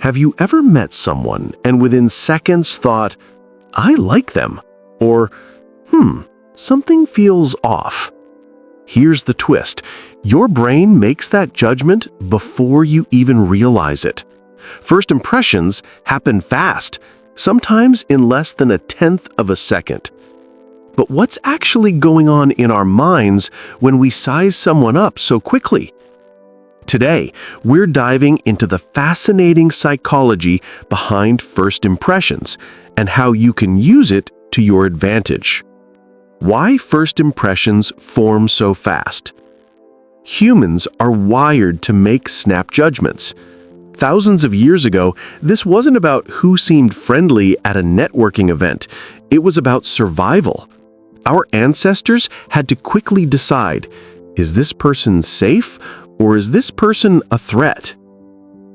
Have you ever met someone and within seconds thought, "I like them," or something feels off? Here's the twist. Your brain makes that judgment before you even realize it. First impressions happen fast, sometimes in less than 1/10 of a second. But what's actually going on in our minds when we size someone up so quickly? Today, we're diving into the fascinating psychology behind first impressions and how you can use it to your advantage. Why first impressions form so fast? Humans are wired to make snap judgments. Thousands of years ago, this wasn't about who seemed friendly at a networking event. It was about survival. Our ancestors had to quickly decide, is this person safe or is this person a threat?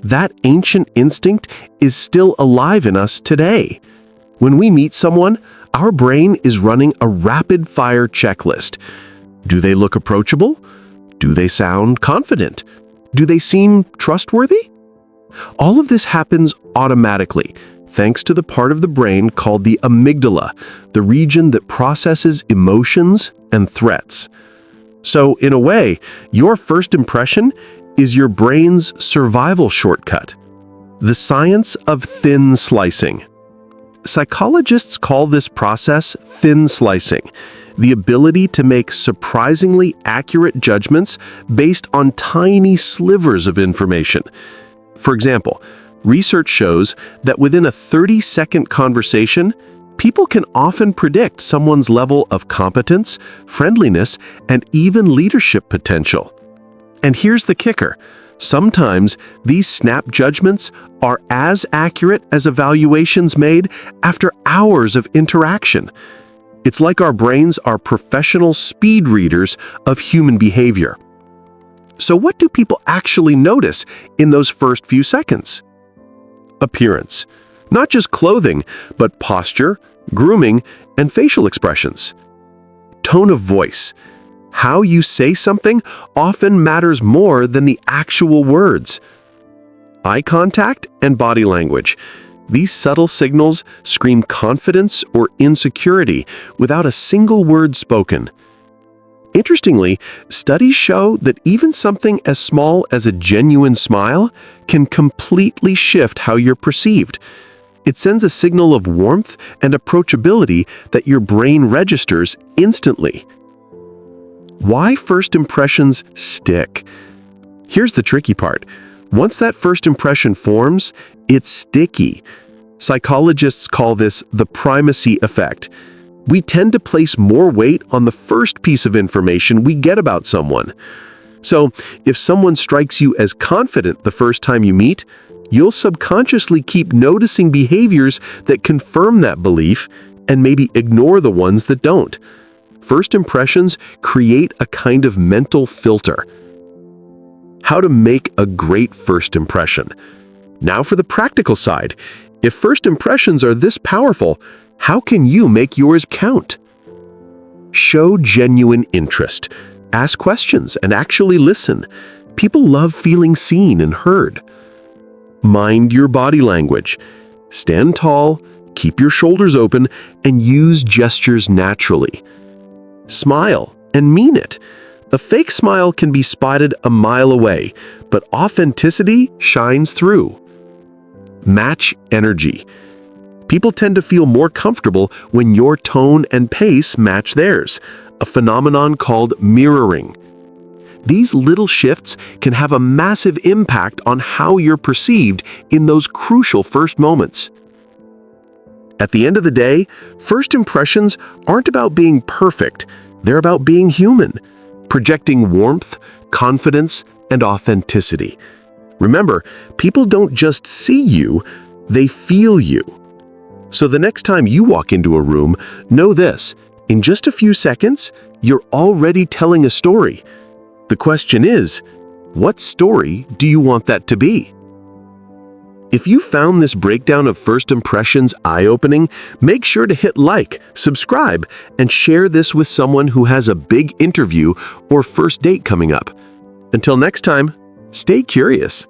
That ancient instinct is still alive in us today. When we meet someone, our brain is running a rapid-fire checklist. Do they look approachable? Do they sound confident? Do they seem trustworthy? All of this happens automatically, thanks to the part of the brain called the amygdala, the region that processes emotions and threats. So, in a way, your first impression is your brain's survival shortcut. The science of thin slicing. Psychologists call this process thin slicing, the ability to make surprisingly accurate judgments based on tiny slivers of information. For example, research shows that within a 30-second conversation, people can often predict someone's level of competence, friendliness, and even leadership potential. And here's the kicker. Sometimes these snap judgments are as accurate as evaluations made after hours of interaction. It's like our brains are professional speed readers of human behavior. So what do people actually notice in those first few seconds? Appearance. Not just clothing, but posture, grooming, and facial expressions. Tone of voice. How you say something often matters more than the actual words. Eye contact and body language. These subtle signals scream confidence or insecurity without a single word spoken. Interestingly, studies show that even something as small as a genuine smile can completely shift how you're perceived. It sends a signal of warmth and approachability that your brain registers instantly. Why first impressions stick? Here's the tricky part. Once that first impression forms, it's sticky. Psychologists call this the primacy effect. We tend to place more weight on the first piece of information we get about someone. So, if someone strikes you as confident the first time you meet, you'll subconsciously keep noticing behaviors that confirm that belief and maybe ignore the ones that don't. First impressions create a kind of mental filter. How to make a great first impression. Now for the practical side. If first impressions are this powerful, how can you make yours count? Show genuine interest. Ask questions and actually listen. People love feeling seen and heard. Mind your body language. Stand tall, keep your shoulders open, and use gestures naturally. Smile and mean it. A fake smile can be spotted a mile away, but authenticity shines through. Match energy. People tend to feel more comfortable when your tone and pace match theirs, a phenomenon called mirroring. These little shifts can have a massive impact on how you're perceived in those crucial first moments. At the end of the day, first impressions aren't about being perfect, they're about being human, projecting warmth, confidence, and authenticity. Remember, people don't just see you, they feel you. So the next time you walk into a room, know this: in just a few seconds, you're already telling a story. The question is, what story do you want that to be? If you found this breakdown of first impressions eye-opening, make sure to hit like, subscribe, and share this with someone who has a big interview or first date coming up. Until next time, stay curious.